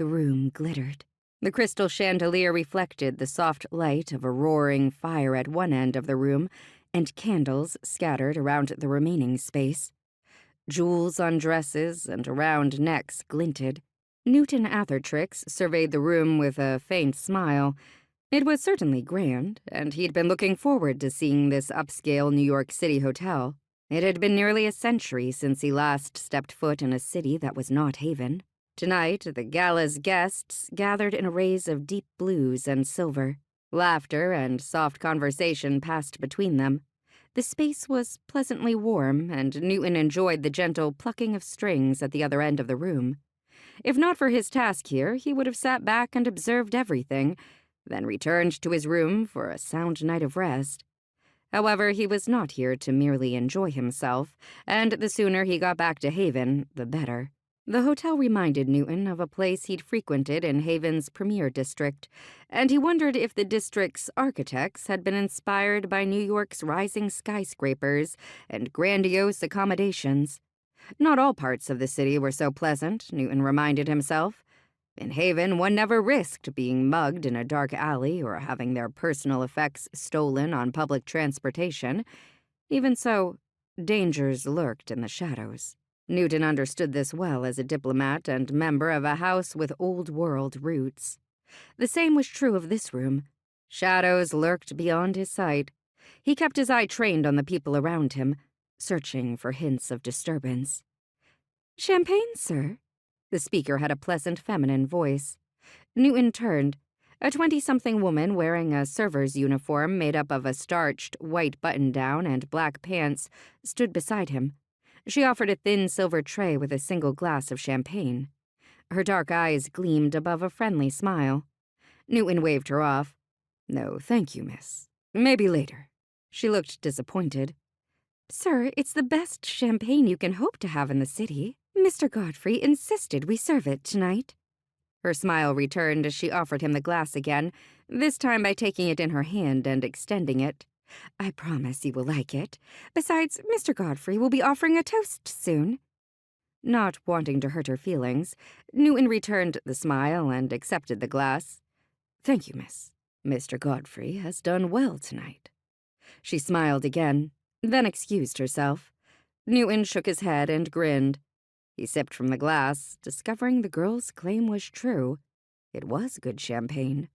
The room glittered. The crystal chandelier reflected the soft light of a roaring fire at one end of the room, and candles scattered around the remaining space. Jewels on dresses and around necks glinted. Newton Athertrix surveyed the room with a faint smile. It was certainly grand, and he'd been looking forward to seeing this upscale New York City hotel. It had been nearly a century since he last stepped foot in a city that was not Haven. Tonight, the gala's guests gathered in arrays of deep blues and silver. Laughter and soft conversation passed between them. The space was pleasantly warm, and Newton enjoyed the gentle plucking of strings at the other end of the room. If not for his task here, he would have sat back and observed everything, then returned to his room for a sound night of rest. However, he was not here to merely enjoy himself, and the sooner he got back to Haven, the better. The hotel reminded Newton of a place he'd frequented in Haven's premier district, and he wondered if the district's architects had been inspired by New York's rising skyscrapers and grandiose accommodations. Not all parts of the city were so pleasant, Newton reminded himself. In Haven, one never risked being mugged in a dark alley or having their personal effects stolen on public transportation. Even so, dangers lurked in the shadows. Newton understood this well as a diplomat and member of a house with old-world roots. The same was true of this room. Shadows lurked beyond his sight. He kept his eye trained on the people around him, searching for hints of disturbance. "Champagne, sir?" The speaker had a pleasant feminine voice. Newton turned. A 20-something woman wearing a server's uniform made up of a starched white button-down and black pants stood beside him. She offered a thin silver tray with a single glass of champagne. Her dark eyes gleamed above a friendly smile. Newton waved her off. "No, thank you, miss. Maybe later." She looked disappointed. "Sir, it's the best champagne you can hope to have in the city. Mr. Godfrey insisted we serve it tonight." Her smile returned as she offered him the glass again, this time by taking it in her hand and extending it. "I promise you will like it. Besides, Mr. Godfrey will be offering a toast soon." Not wanting to hurt her feelings, Newton returned the smile and accepted the glass. "Thank you, miss. Mr. Godfrey has done well tonight." She smiled again, then excused herself. Newton shook his head and grinned. He sipped from the glass, discovering the girl's claim was true. It was good champagne.